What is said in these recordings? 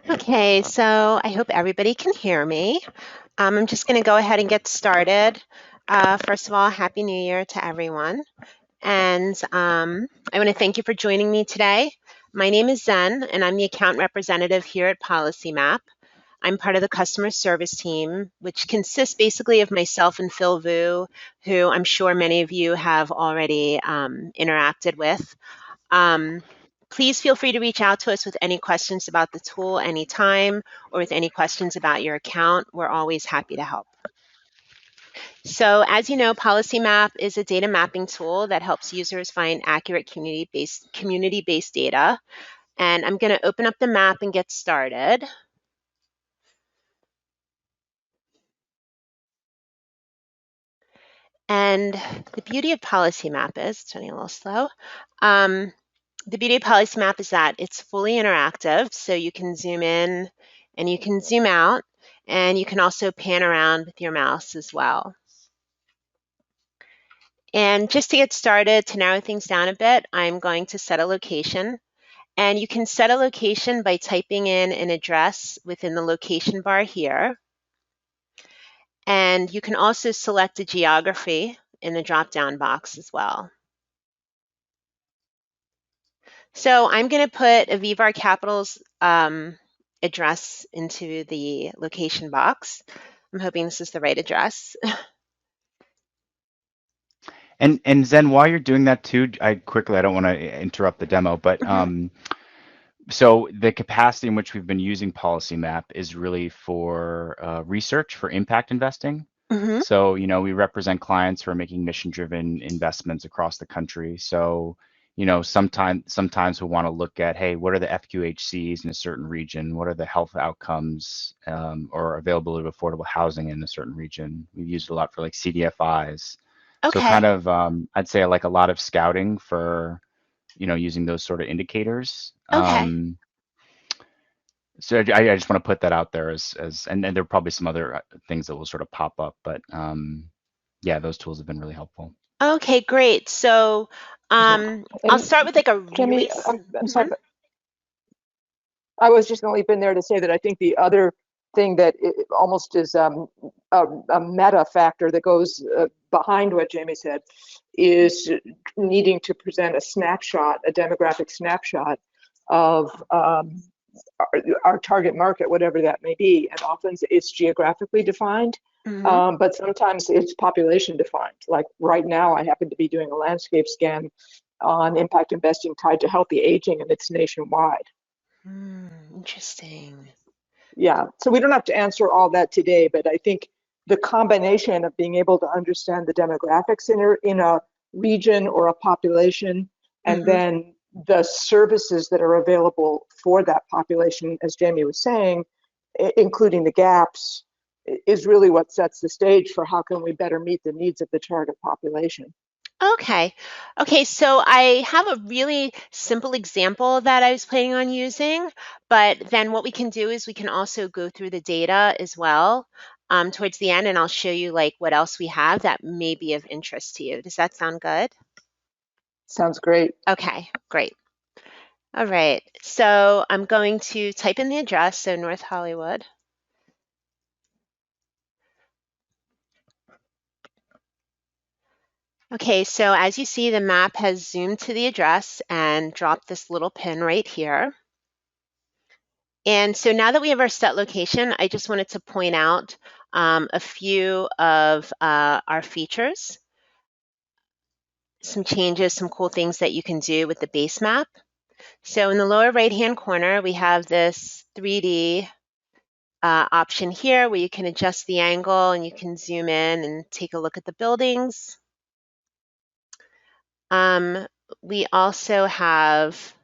Okay, so I hope everybody can hear me. I'm just going to go ahead and get started. First of all, Happy New Year to everyone. And I want to thank you for joining me today. My name is Zen, and I'm the account representative here at PolicyMap. I'm part of the customer service team, which consists basically of myself and Phil Vu, who I'm sure many of you have already interacted with. Um, Please feel free to reach out to us with any questions about the tool anytime or with any questions about your account. We're always happy to help. So as you know, PolicyMap is a data mapping tool that helps users find accurate community-based data. And I'm going to open up the map and get started. And the beauty of PolicyMap is, it's running a little slow. The beauty of PolicyMap is that it's fully interactive, so you can zoom in and you can zoom out, and you can also pan around with your mouse as well. And just to get started, to narrow things down a bit, I'm going to set a location. And you can set a location by typing in an address within the location bar here. And you can also select a geography in the drop-down box as well. So I'm going to put Avivar Capital's address into the location box. I'm hoping this is the right address. And Zen, while you're doing that too, I don't want to interrupt the demo, but so the capacity in which we've been using PolicyMap is really for research for impact investing. Mm-hmm. So, we represent clients who are making mission-driven investments across the country. So, sometimes we want to look at, hey, what are the FQHCs in a certain region? What are the health outcomes or availability of affordable housing in a certain region? We've used it a lot for like CDFIs. So kind Okay. of, I'd say like a lot of scouting for, using those sort of indicators. Okay. So I just want to put that out there and there are probably some other things that will sort of pop up, but yeah, those tools have been really helpful. Okay, great. So I'll And start with like a really, Jamie, I'm sorry, but I was just going to leap in there to say that I think the other thing that it almost is a meta factor that goes behind what Jamie said is needing to present a snapshot, a demographic snapshot of our target market, whatever that may be. And often it's geographically defined, but sometimes it's population defined. Like right now, I happen to be doing a landscape scan on impact investing tied to healthy aging, and it's nationwide. Interesting. Yeah, so we don't have to answer all that today, but I think the combination of being able to understand the demographics in a region or a population, and then the services that are available for that population, as Jamie was saying, including the gaps, is really what sets the stage for how can we better meet the needs of the target population. Okay. Okay, so I have a really simple example that I was planning on using, but then what we can do is we can also go through the data as well towards the end, and I'll show you like what else we have that may be of interest to you. Does that sound good? Sounds great. Okay, great. All right, so I'm going to type in the address, so North Hollywood. Okay, so as you see, the map has zoomed to the address and dropped this little pin right here. And so now that we have our set location, I just wanted to point out a few of our features, some changes, some cool things that you can do with the base map. So in the lower right-hand corner, we have this 3D option here where you can adjust the angle and you can zoom in and take a look at the buildings. We also have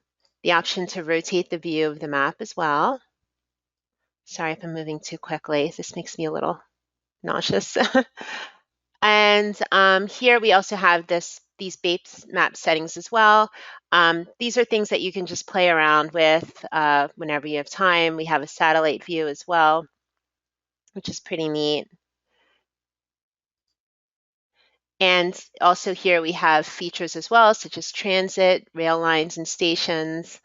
the option to rotate the view of the map as well. Sorry if I'm moving too quickly. This makes me a little nauseous. And here we also have these base map settings as well. These are things that you can just play around with whenever you have time. We have a satellite view as well, which is pretty neat. And also here we have features as well, such as transit, rail lines and stations,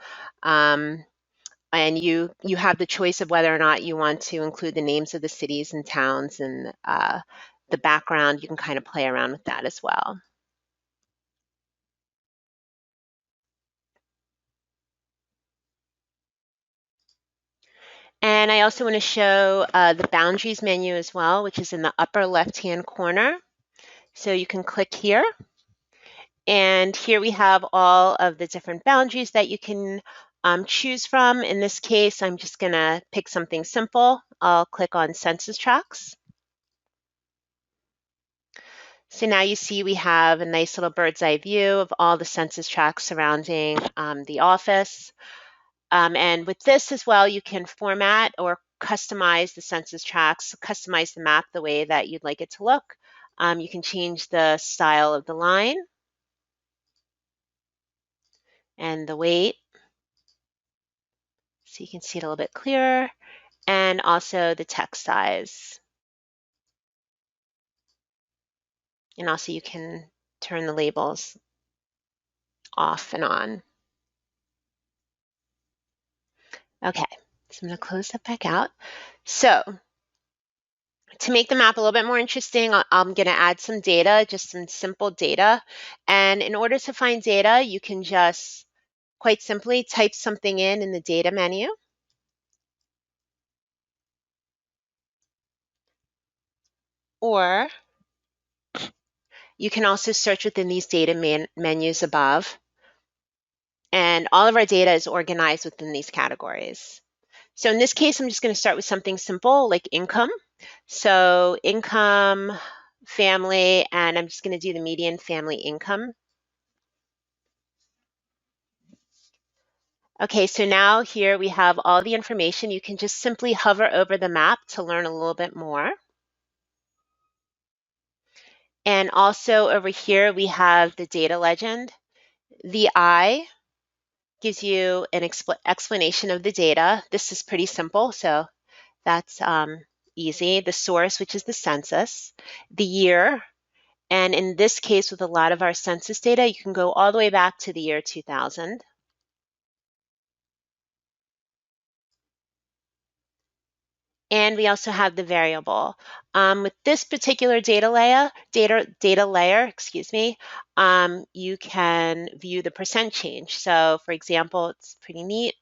and you have the choice of whether or not you want to include the names of the cities and towns and the background. You can kind of play around with that as well. And I also want to show the boundaries menu as well, which is in the upper left-hand corner. So you can click here. And here we have all of the different boundaries that you can choose from. In this case, I'm just going to pick something simple. I'll click on census tracts. So now you see we have a nice little bird's eye view of all the census tracts surrounding the office. And with this as well, you can format or customize the census tracts, customize the map the way that you'd like it to look. You can change the style of the line and the weight, so you can see it a little bit clearer, and also the text size. And also you can turn the labels off and on. Okay, so I'm going to close that back out. So to make the map a little bit more interesting, I'm going to add some data, just some simple data. And in order to find data, you can just quite simply type something in the data menu. Or you can also search within these data menus above. And all of our data is organized within these categories. So in this case, I'm just going to start with something simple like income. So income, family, and I'm just going to do the median family income. Okay, so now here we have all the information. You can just simply hover over the map to learn a little bit more. And also over here, we have the data legend. The I gives you an explanation of the data. This is pretty simple, so that's easy. The source, which is the census, the year, and in this case, with a lot of our census data, you can go all the way back to the year 2000. And we also have the variable. With this particular data layer, excuse me, you can view the percent change. So for example, it's pretty neat.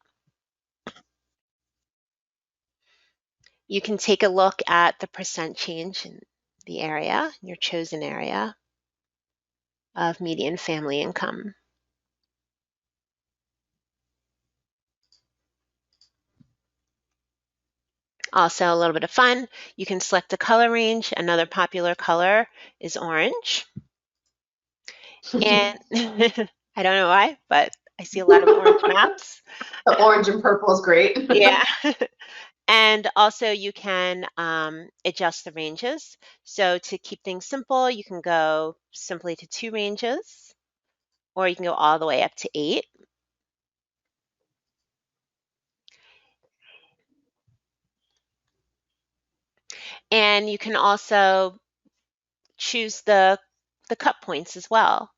You can take a look at the percent change in the area, your chosen area of median family income. Also a little bit of fun, you can select a color range. Another popular color is orange. And I don't know why, but I see a lot of orange maps. The orange and purple is great. Yeah. And also you can adjust the ranges. So to keep things simple, you can go simply to 2 ranges, or you can go all the way up to 8. And you can also choose the cut points as well.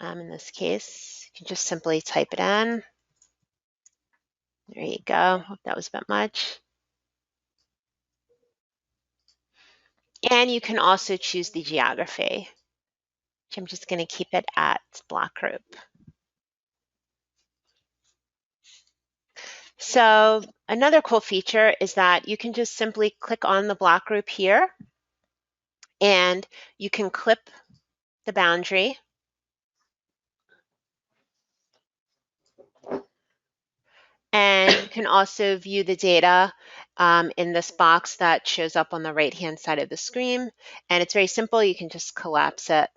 In this case, you can just simply type it in. There you go. Hope that was a bit much. And you can also choose the geography, which I'm just going to keep it at block group. So another cool feature is that you can just simply click on the block group here, and you can clip the boundary. And you can also view the data in this box that shows up on the right-hand side of the screen. And it's very simple. You can just collapse it.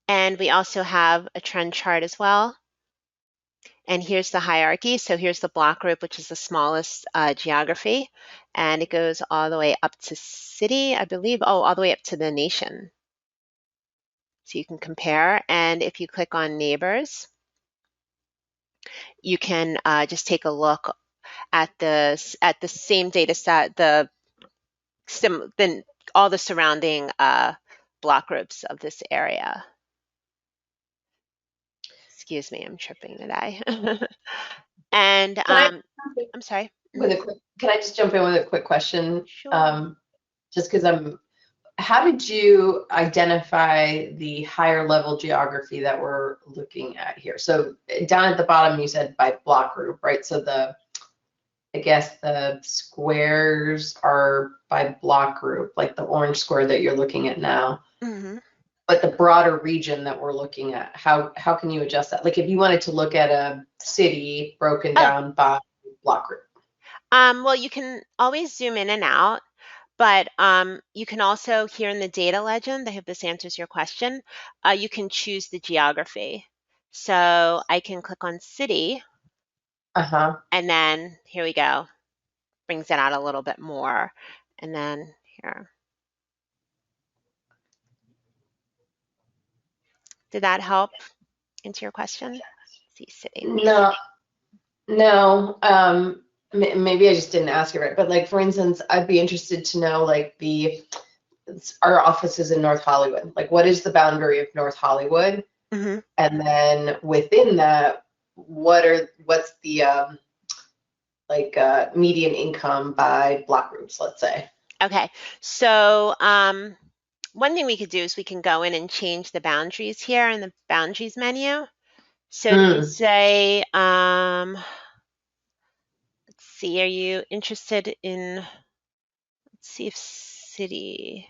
And we also have a trend chart as well. And here's the hierarchy. So here's the block group, which is the smallest geography. And it goes all the way up to city, I believe. Oh, all the way up to the nation. So you can compare. And if you click on neighbors, you can just take a look at the same data set, all the surrounding block groups of this area. Excuse me, I'm tripping today. And Can I I'm sorry. with a quick, can I just jump in with a quick question? Sure. Just because how did you identify the higher level geography that we're looking at here? So down at the bottom, you said by block group, right? So I guess the squares are by block group, like the orange square that you're looking at now. Mm-hmm. But the broader region that we're looking at, how can you adjust that? Like if you wanted to look at a city broken Oh, down by block group. well, you can always zoom in and out, but you can also, here in the data legend, I hope this answers your question, you can choose the geography. So I can click on city, Uh-huh. and then here we go, brings it out a little bit more. And then here. Did that help answer your question? Let's see, city. No. Maybe I just didn't ask it right. But like, for instance, I'd be interested to know like our offices in North Hollywood. Like, what is the boundary of North Hollywood? Mm-hmm. And then within that, what's the median income by block groups, let's say? Okay, so one thing we could do is we can go in and change the boundaries here in the boundaries menu. So to say, let's see, are you interested in, let's see if city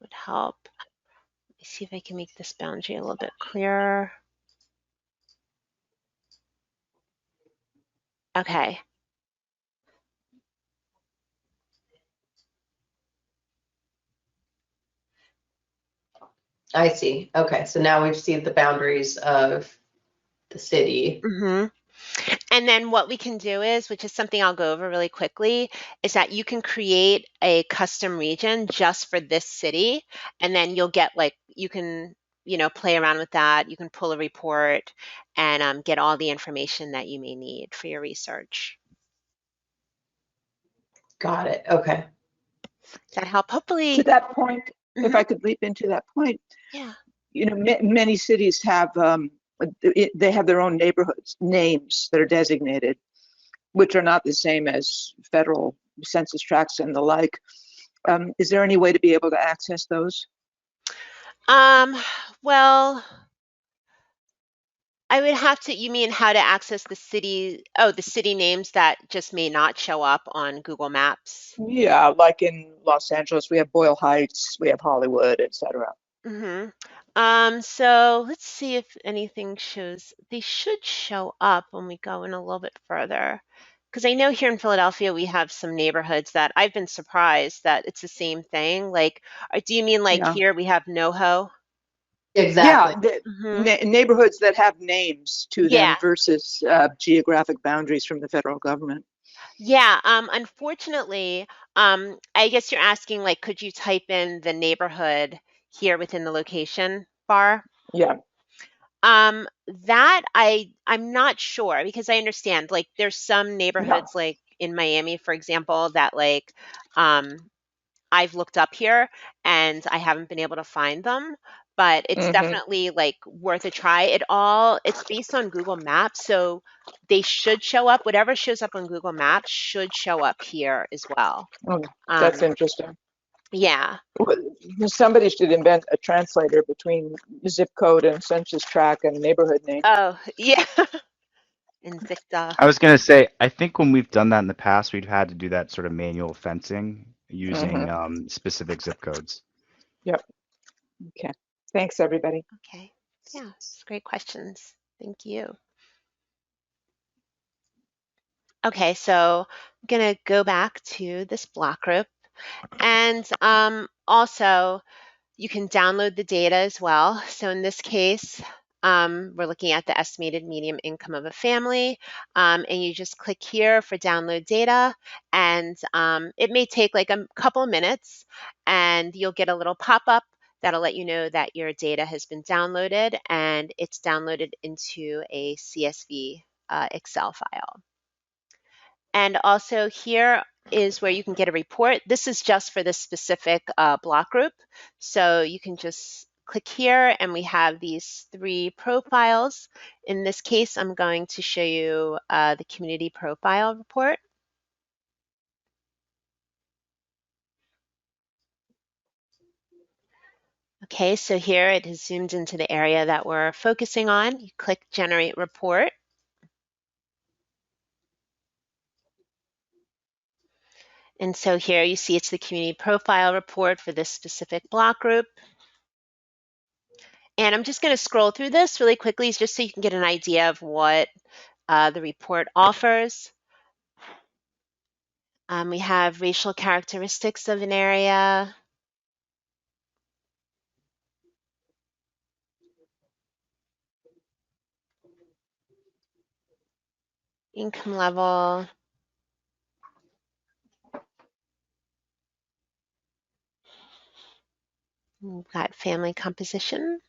would help. Let me see if I can make this boundary a little bit clearer. Okay. I see. Okay, so now we've seen the boundaries of the city. Mm-hmm. And then what we can do is, which is something I'll go over really quickly, is that you can create a custom region just for this city, and then you'll get like, you can, play around with that. You can pull a report and get all the information that you may need for your research. Got it. Okay. Does that help? Hopefully. To that point, if Mhm. I could leap into that point, Yeah. Many cities have they have their own neighborhoods names that are designated, which are not the same as federal census tracts and the like. Is there any way to be able to access those? Well, I would have to, you mean how to access the city, the city names that just may not show up on Google Maps? Yeah, like in Los Angeles, we have Boyle Heights, we have Hollywood, etc. Mm-hmm. So let's see if anything shows. They should show up when we go in a little bit further. Because I know here in Philadelphia we have some neighborhoods that I've been surprised that it's the same thing. Like, do you mean like Yeah. here we have NoHo? Exactly. Yeah, Mm-hmm. neighborhoods that have names to Yeah. them versus geographic boundaries from the federal government. Yeah. Unfortunately, I guess you're asking like, could you type in the neighborhood here within the location bar? Yeah. That I'm not sure because I understand like there's some Yeah. neighborhoods like in Miami, for example, that like I've looked up here and I haven't been able to find them, but it's definitely like worth a try. It's based on Google Maps, so they should show up. Whatever shows up on Google Maps should show up here as well. Oh, that's interesting. Yeah. Somebody should invent a translator between zip code and census tract and neighborhood name. Oh, yeah. Invicta. I was gonna say, I think when we've done that in the past, we've had to do that sort of manual fencing using specific zip codes. Yep. Okay. Thanks, everybody. Okay. Yeah, it's great questions. Thank you. Okay, so I'm going to go back to this block group. And also, you can download the data as well. So in this case, we're looking at the estimated median income of a family. And you just click here for download data. And it may take like a couple of minutes. And you'll get a little pop-up that'll let you know that your data has been downloaded. And it's downloaded into a CSV Excel file. And also here is where you can get a report. This is just for this specific block group. So you can just click here and we have these 3 profiles. In this case, I'm going to show you the community profile report. Okay, so here it has zoomed into the area that we're focusing on. You click Generate Report. And so here you see it's the community profile report for this specific block group. And I'm just going to scroll through this really quickly just so you can get an idea of what the report offers. We have racial characteristics of an area, income level, we've got family composition.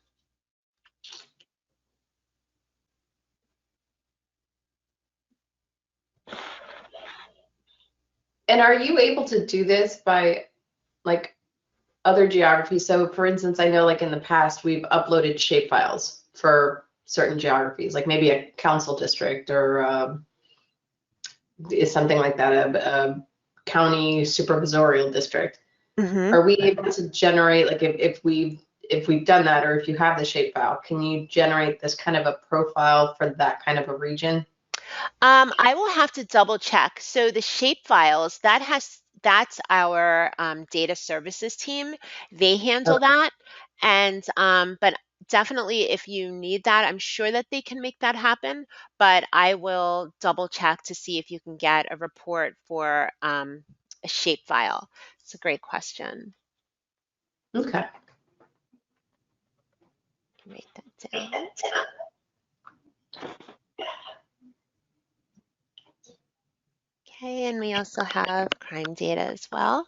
And are you able to do this by like other geographies? So for instance, I know like in the past, we've uploaded shapefiles for certain geographies, like maybe a council district or is something like that, a county supervisorial district. Mm-hmm. Are we able to generate, like if we've done that, or if you have the shapefile, can you generate this kind of a profile for that kind of a region? I will have to double check. So the shape files, that's our data services team. They handle that. And but definitely if you need that, I'm sure that they can make that happen. But I will double check to see if you can get a report for a shape file. It's a great question. Okay. Write that down. Okay, and we also have crime data as well.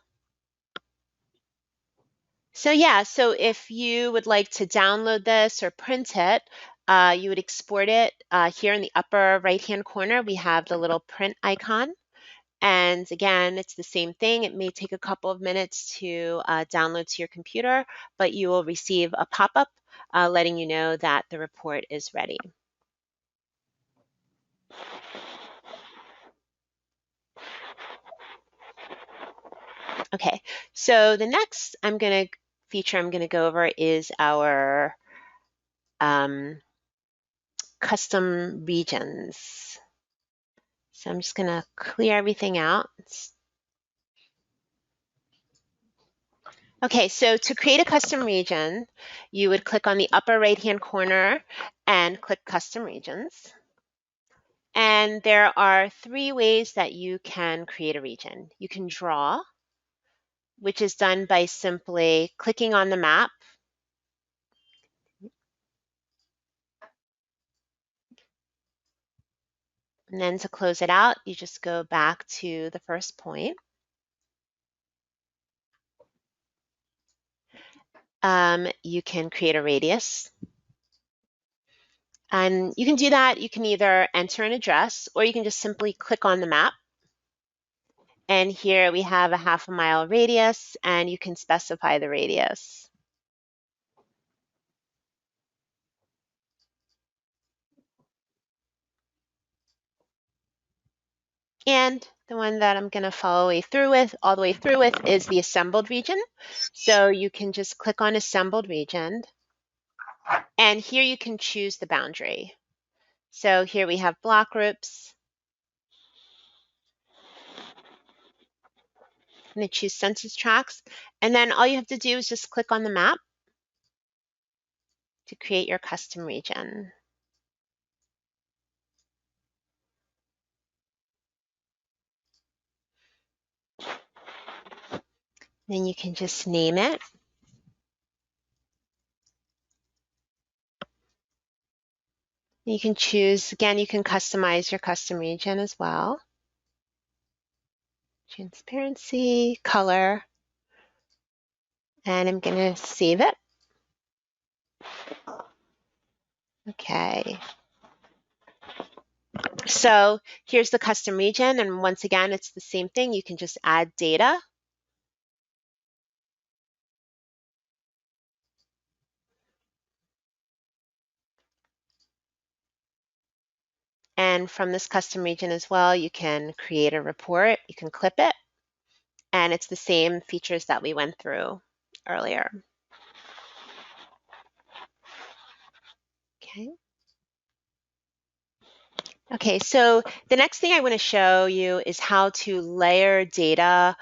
So yeah, so if you would like to download this or print it, you would export it. Here in the upper right-hand corner, we have the little print icon. And again, it's the same thing. It may take a couple of minutes to download to your computer, but you will receive a pop-up letting you know that the report is ready. Okay, so the next feature I'm going to go over is our custom regions. So I'm just going to clear everything out. Okay, so to create a custom region, you would click on the upper right-hand corner and click Custom Regions. And there are 3 ways that you can create a region. You can draw, which is done by simply clicking on the map. And then to close it out, you just go back to the first point. You can create a radius. And you can do that. You can either enter an address or you can just simply click on the map. And here we have a 1/2 mile radius and you can specify the radius. And the one that I'm going to follow all the way through with is the assembled region. So you can just click on assembled region. And here you can choose the boundary. So here we have block groups. I'm going to choose census tracts. And then all you have to do is just click on the map to create your custom region. Then you can just name it. You can choose, again, you can customize your custom region as well. Transparency, color, and I'm going to save it. Okay. So here's the custom region, and once again, it's the same thing. You can just add data. And from this custom region as well, you can create a report, you can clip it, and it's the same features that we went through earlier. Okay. Okay, so the next thing I want to show you is how to layer data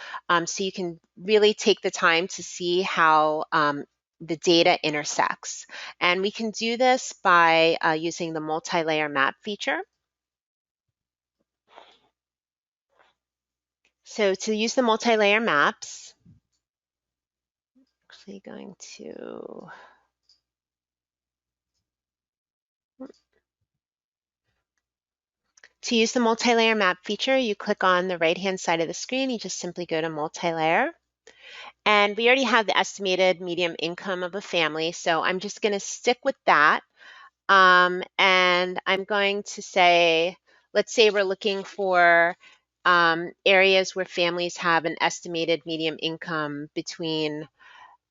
so you can really take the time to see how the data intersects. And we can do this by using the multi-layer map feature. So to use the multi-layer maps, I'm actually going to use the multi-layer map feature, you click on the right-hand side of the screen, you just simply go to multi-layer. And we already have the estimated median income of a family, so I'm just going to stick with that. And I'm going to say, let's say we're looking for areas where families have an estimated median income between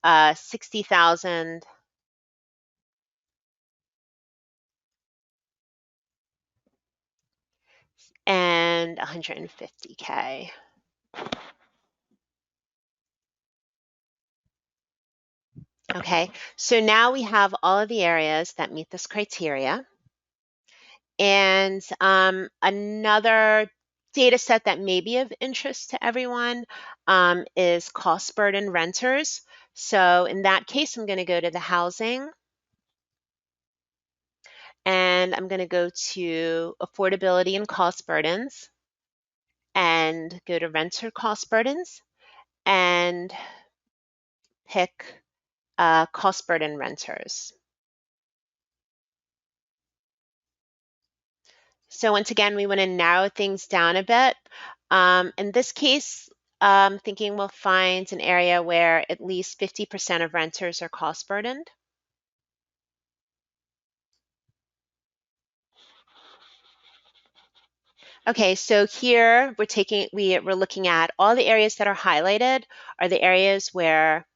60,000 and 150K. Okay, so now we have all of the areas that meet this criteria. And another data set that may be of interest to everyone is cost burden renters. So in that case, I'm going to go to the housing, and I'm going to go to affordability and cost burdens, and go to renter cost burdens, and pick cost burden renters. So once again, we want to narrow things down a bit. In this case, thinking we'll find an area where at least 50% of renters are cost burdened. Okay, so here we're looking at all the areas that are highlighted are the areas where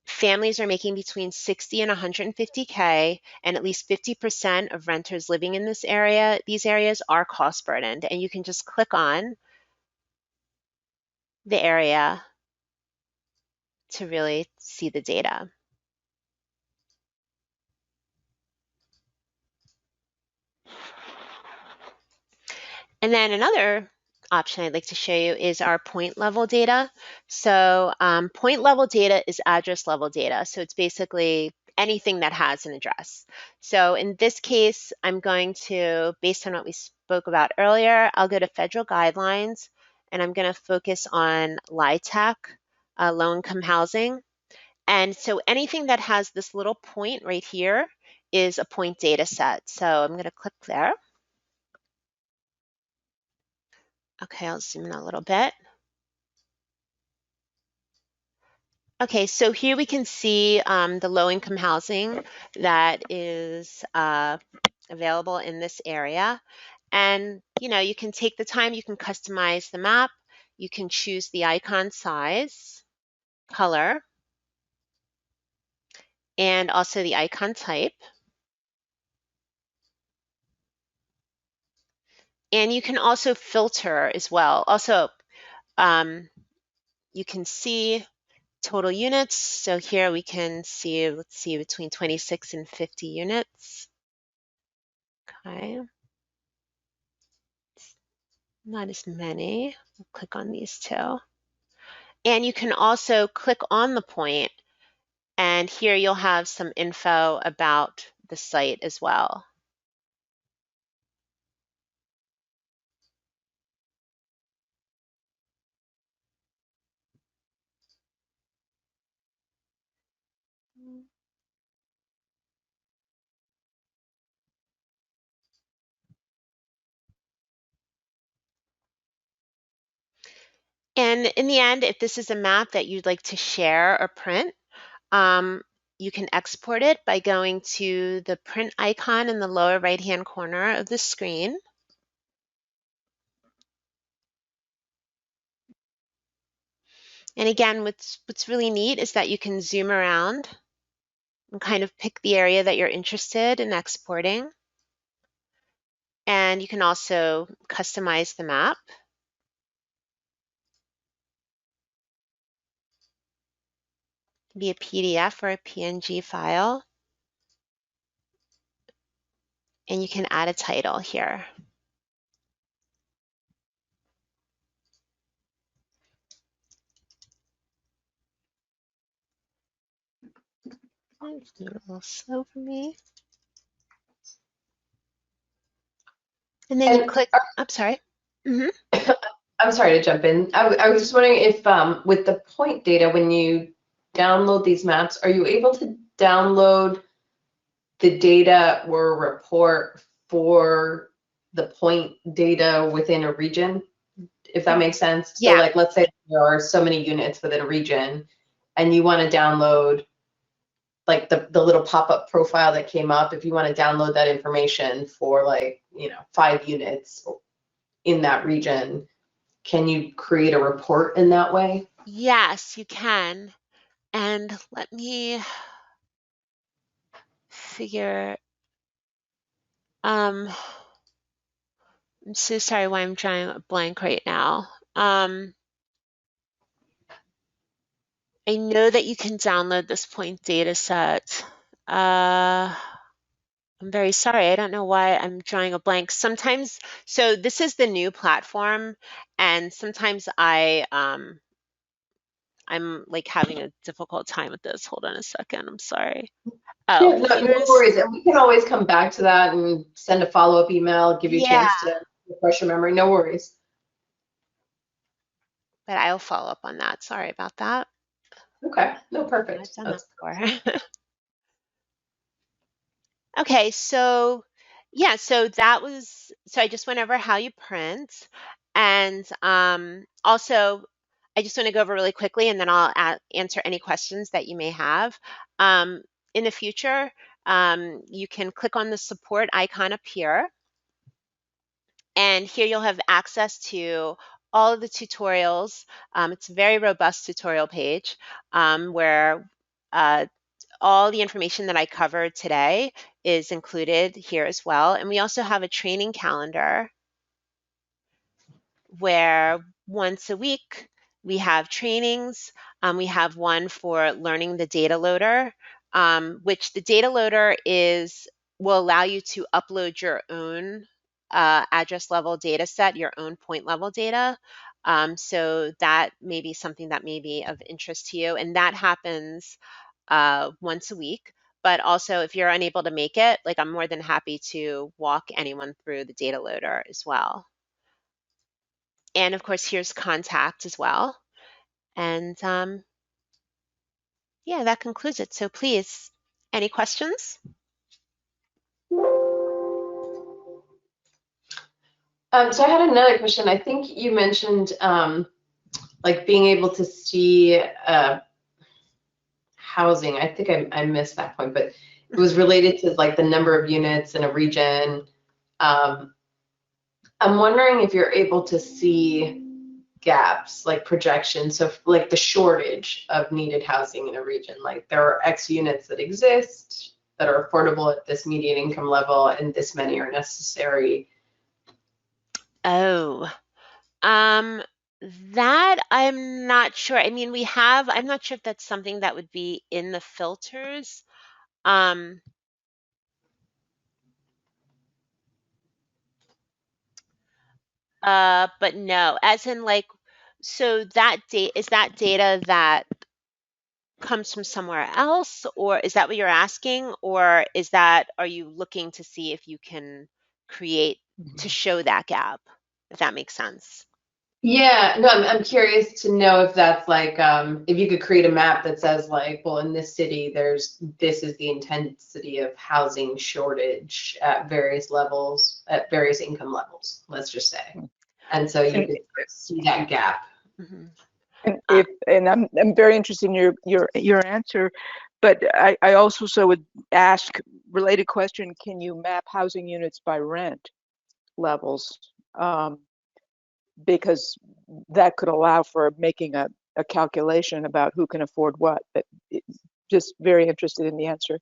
families are making between 60 and 150K, and at least 50% of renters living in this area, these areas are cost burdened. And you can just click on the area to really see the data. And then another option I'd like to show you is our point level data. So point level data is address level data. So it's basically anything that has an address. So in this case, I'm going to, based on what we spoke about earlier, I'll go to federal guidelines, and I'm going to focus on LIHTC, low income housing. And so anything that has this little point right here is a point data set. So I'm going to click there. Okay, I'll zoom in a little bit. Okay, so here we can see the low-income housing that is available in this area. And, you can take the time, you can customize the map, you can choose the icon size, color, and also the icon type. And you can also filter as well. Also, you can see total units. So here we can see, let's see, between 26 and 50 units. Okay. Not as many. We'll click on these two. And you can also click on the point, and here you'll have some info about the site as well. And in the end, if this is a map that you'd like to share or print, you can export it by going to the print icon in the lower right-hand corner of the screen. And again, what's really neat is that you can zoom around and kind of pick the area that you're interested in exporting. And And you can also customize the map. It can be a PDF or a PNG file. And you can add a title here. It's a little slow for me. And then you click, I'm sorry. I'm sorry to jump in. I was just wondering if with the point data, when you download these maps, are you able to download the data or report for the point data within a region, if that makes sense? Yeah. So like, let's say there are so many units within a region and you want to download like the little pop-up profile that came up, if you want to download that information for like, 5 units in that region, can you create a report in that way? Yes, you can. And let me figure, I'm so sorry why I'm drawing a blank right now. I know that you can download this point data set. I'm very sorry. I don't know why I'm drawing a blank. Sometimes, so this is the new platform, and sometimes I'm like having a difficult time with this. Hold on a second. I'm sorry. Oh, Yeah, no worries. And we can always come back to that and send a follow-up email, give you a chance to refresh your memory. No worries. But I'll follow up on that. Sorry about that. Okay, no, perfect. I've done that before. Okay, so yeah, so I just went over how you print, and also I just want to go over really quickly, and then I'll answer any questions that you may have. In the future, you can click on the support icon up here, and here you'll have access to all of the tutorials. It's a very robust tutorial page where all the information that I covered today is included here as well. And we also have a training calendar where once a week we have trainings. We have one for learning the data loader, which the data loader will allow you to upload your own address level data set, your own point level data. So that may be something that may be of interest to you. And that happens once a week. But also, if you're unable to make it, like, I'm more than happy to walk anyone through the data loader as well. And of course, here's contact as well. And yeah, that concludes it. So please, any questions? So I had another question. I think you mentioned like being able to see housing. I think I missed that point, but it was related to like the number of units in a region. I'm wondering if you're able to see gaps, like projections, so like the shortage of needed housing in a region. Like there are X units that exist that are affordable at this median income level, and this many are necessary. Oh, that I'm not sure. I mean, I'm not sure if that's something that would be in the filters. But no, as in like, so that data, is that data that comes from somewhere else, or is that what you're asking? Or are you looking to see if you can create to show that gap, if that makes sense? Yeah, no, I'm curious to know if that's like, if you could create a map that says like, well, in this city, this is the intensity of housing shortage at various levels, at various income levels, let's just say. And so you could see that gap. Mm-hmm. And I'm very interested in your answer, but I also would ask related question: can you map housing units by rent levels? Because that could allow for making a calculation about who can afford what. But just very interested in the answer.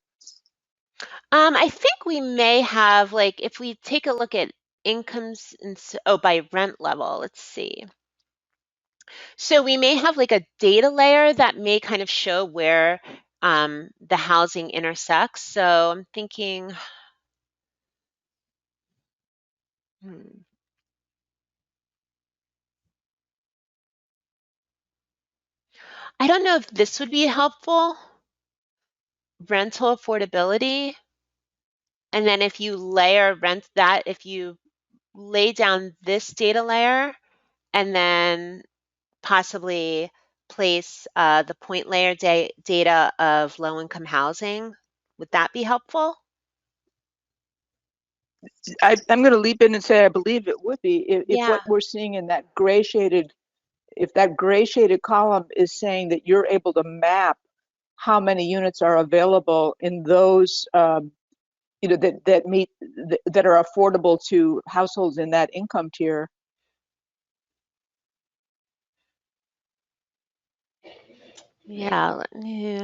I think we may have, like, if we take a look at incomes, by rent level. Let's see. So we may have like a data layer that may kind of show where the housing intersects. So I'm thinking, I don't know if this would be helpful. Rental affordability. And then if you layer if you lay down this data layer and then possibly place the point layer data of low income housing, would that be helpful? I'm going to leap in and say I believe it would be if Yeah. what we're seeing in that gray shaded, if that gray shaded column is saying that you're able to map how many units are available in those that are affordable to households in that income tier. Yeah, let me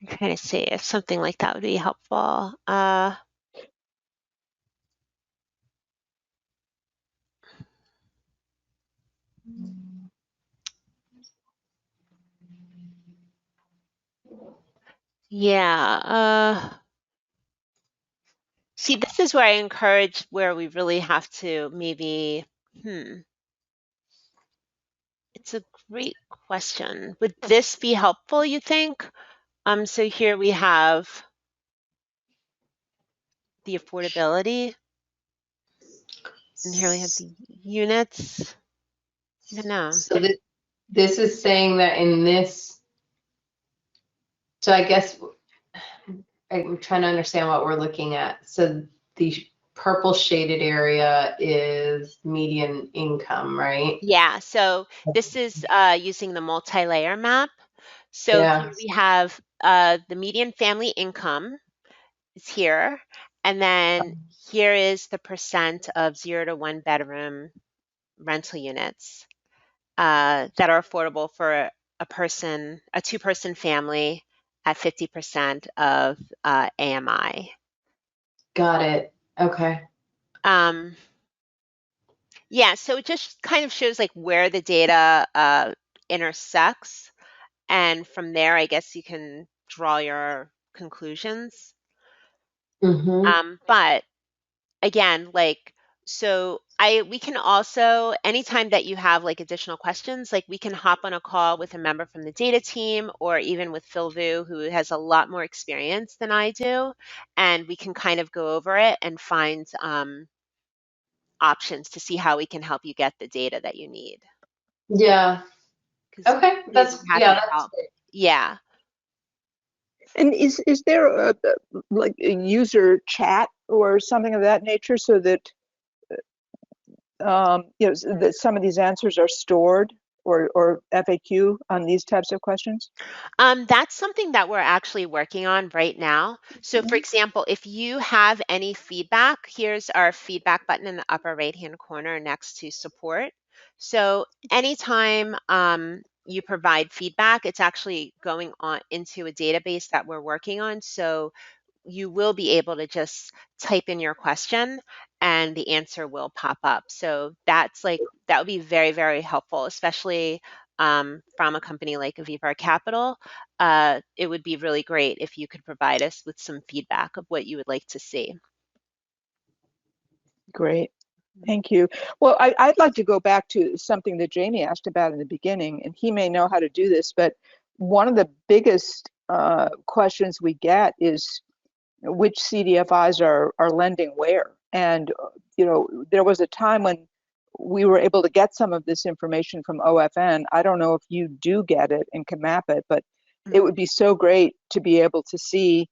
kind of see if something like that would be helpful. Yeah. See, this is where I encourage where we really have to maybe, it's a great question. Would this be helpful, you think? So here we have the affordability, and here we have the units. I don't know. So this is saying that in this, so I guess I'm trying to understand what we're looking at. So the purple shaded area is median income, right? Yeah, so this is using the multi-layer map. So Yeah. here we have the median family income is here, and then here is the percent of 0 to 1 bedroom rental units that are affordable for a two-person family at 50% of AMI. Got it. Okay. Yeah, so it just kind of shows like where the data intersects, and from there, I guess you can draw your conclusions. But again, like, so we can also, anytime that you have like additional questions, like we can hop on a call with a member from the data team or even with Phil Vu, who has a lot more experience than I do, and we can kind of go over it and find options to see how we can help you get the data that you need. Yeah. Because Okay. we'd be happy to help. Great. Yeah. And is there like a user chat or something of that nature so that that some of these answers are stored or FAQ on these types of questions? That's something that we're actually working on right now. So for example, if you have any feedback, here's our feedback button in the upper right-hand corner next to support. So anytime you provide feedback, it's actually going on into a database that we're working on. So you will be able to just type in your question and the answer will pop up. So that would be very, very helpful, especially from a company like Avivar Capital. It would be really great if you could provide us with some feedback of what you would like to see. Great. Thank you. Well, I'd like to go back to something that Jamie asked about in the beginning, and he may know how to do this, but one of the biggest questions we get is which CDFIs are lending where. And, there was a time when we were able to get some of this information from OFN. I don't know if you do get it and can map it, but it would be so great to be able to see,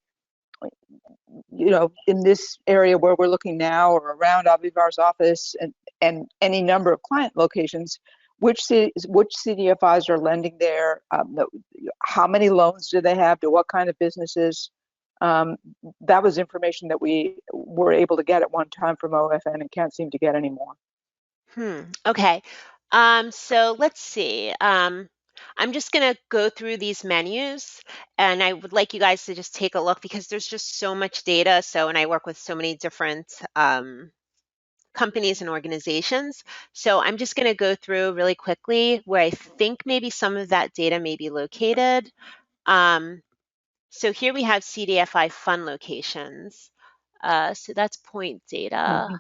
in this area where we're looking now or around Avivar's office and any number of client locations, which CDFIs are lending there, how many loans do they have, to what kind of businesses. That was information that we were able to get at one time from OFN and can't seem to get anymore. Okay. So let's see. I'm just going to go through these menus, and I would like you guys to just take a look because there's just so much data. So, and I work with so many different companies and organizations. So I'm just going to go through really quickly where I think maybe some of that data may be located. So here we have CDFI fund locations. So that's point data.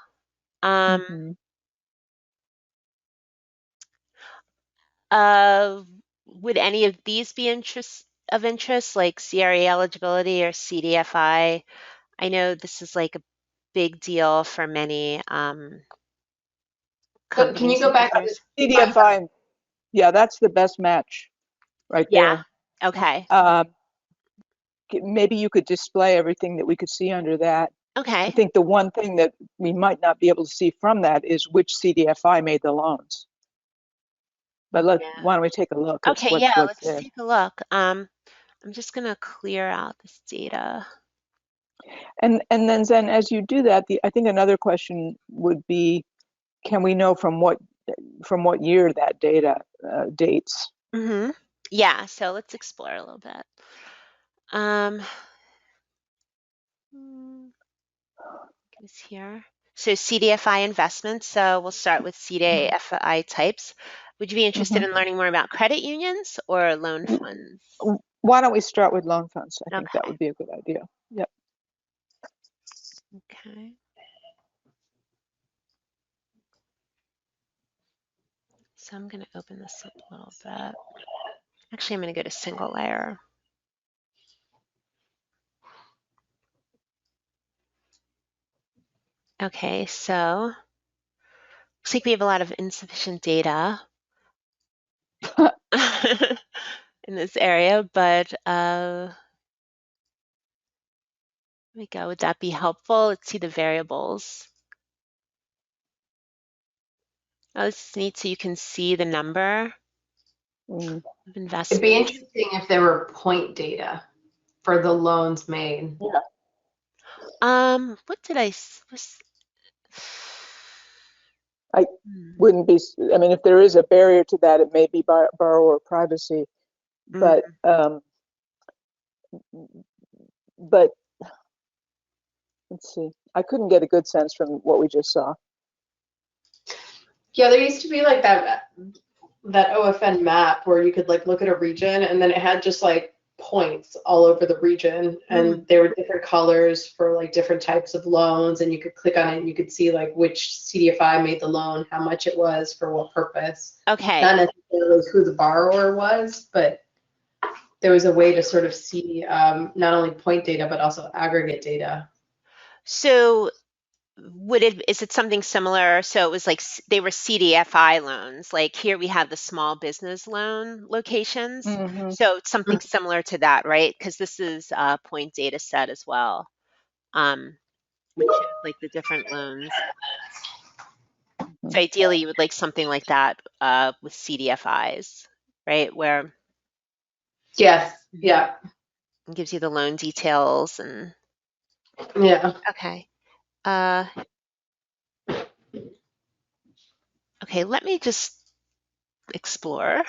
Mhm. Would any of these be of interest, like CRA eligibility or CDFI? I know this is like a big deal for many But can you companies go and back to consumers. the CDFI, yeah, that's the best match right Yeah. there. Okay. Maybe you could display everything that we could see under that. I Okay. think the one thing that we might not be able to see from that is which CDFI made the loans. But Yeah. why don't we take a look at Okay. Yeah. what's Let's there? take a look. I'm just gonna clear out this data. And then Zen, as you do that, I think another question would be, can we know from what year that data dates? Mm-hmm. Yeah. So let's explore a little bit. Goes here. So CDFI investments. So we'll start with CDFI types. Would you be interested Mhm. in learning more about credit unions or loan funds? Why don't we start with loan funds? I think that Okay. would be a good idea. Yep. Okay. So I'm going to open this up a little bit. Actually, I'm going to go to single layer. Okay, so looks like we have a lot of insufficient data in this area, but there we go. Would that be helpful? Let's see the variables. Oh, this is neat. So you can see the number Mm. of It'd be investments. interesting if there were point data for the loans made. What did was, I wouldn't be, I mean, if there is a barrier to that, it may be borrower privacy, but, but let's see, I couldn't get a good sense from what we just saw. Yeah, there used to be like that OFN map where you could like look at a region and then it had just like points all over the region and there were different colors for like different types of loans and you could click on it and you could see like which CDFI made the loan, how much it was, for what purpose. Okay. Not necessarily who the borrower was, but there was a way to sort of see not only point data but also aggregate data. So is it something similar? So it was like they were CDFI loans. Like here we have the small business loan locations. So it's something similar to that, right? Because this is a point data set as well, which shows like the different loans. So ideally you would like something like that with CDFIs, right? Where Yes, yeah. it gives you the loan details and Yeah. okay. Okay, let me just explore.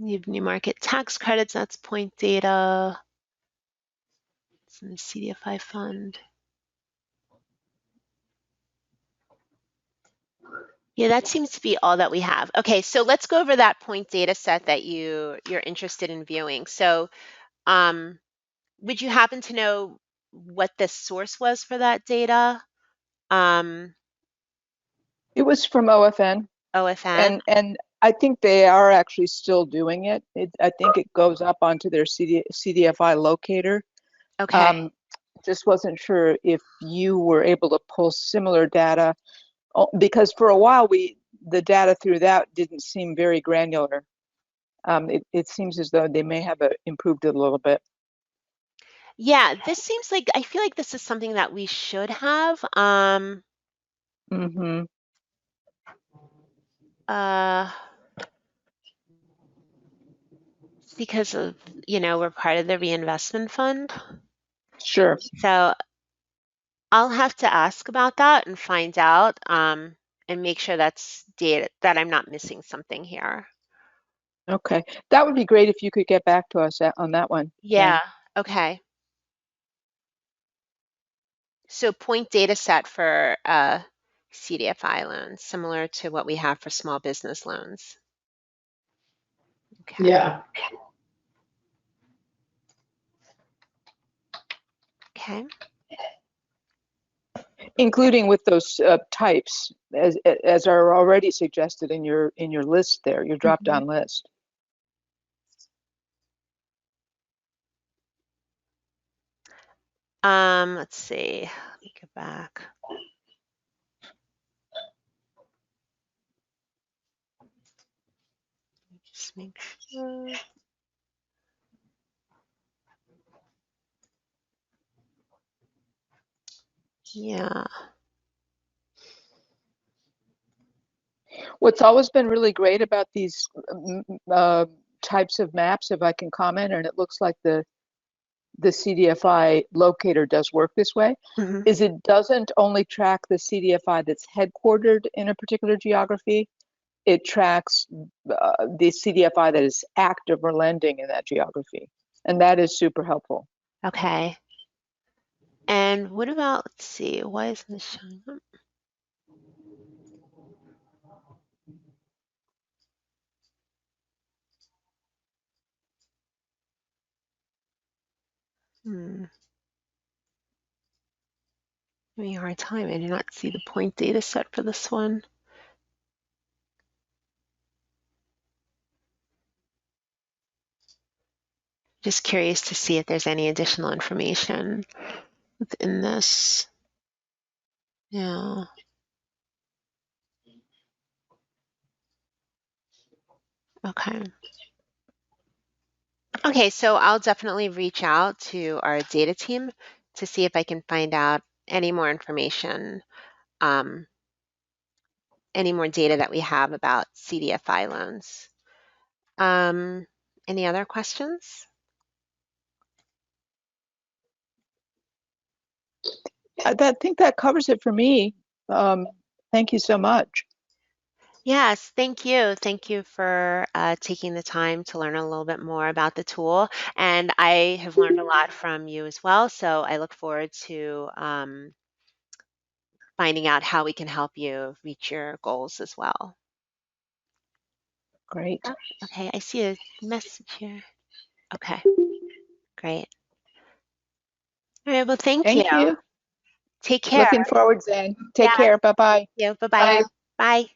You have new market tax credits, that's point data. It's in the CDFI fund. Yeah, that seems to be all that we have. Okay, so let's go over that point data set that you're interested in viewing. So would you happen to know what the source was for that data? It was from OFN. OFN? And I think they are actually still doing it. I think it goes up onto their CDFI locator. Okay. Just wasn't sure if you were able to pull similar data, because for a while the data through that didn't seem very granular. It seems as though they may have improved it a little bit. Yeah, this seems like, I feel like this is something that we should have. Because of, we're part of the reinvestment fund. Sure. So I'll have to ask about that and find out and make sure that's data, that I'm not missing something here. Okay, that would be great if you could get back to us on that one. Yeah, okay. So point data set for CDFI loans, similar to what we have for small business loans. Okay. Yeah. Okay. Including with those types as are already suggested in your list there, your drop down list. Let's see. Let me go back. Just make sure. Yeah. What's always been really great about these types of maps, if I can comment, and it looks like the CDFI locator does work this way, Mm-hmm. is it doesn't only track the CDFI that's headquartered in a particular geography, it tracks the CDFI that is active or lending in that geography. And that is super helpful. Okay. And what about, let's see, why isn't this showing up? Having a hard time. I do not see the point data set for this one. Just curious to see if there's any additional information within this. Yeah. Okay. Okay, so I'll definitely reach out to our data team to see if I can find out any more information, any more data that we have about CDFI loans. Any other questions? I think that covers it for me. Thank you so much. Yes, thank you. Thank you for taking the time to learn a little bit more about the tool. And I have learned a lot from you as well. So I look forward to finding out how we can help you reach your goals as well. Great. Oh, okay, I see a message here. Okay, great. All right, well, thank you. Thank you. Take care. Looking forward, Zen. Take Yeah, care. Bye-bye. you. Bye-bye. Bye. Bye.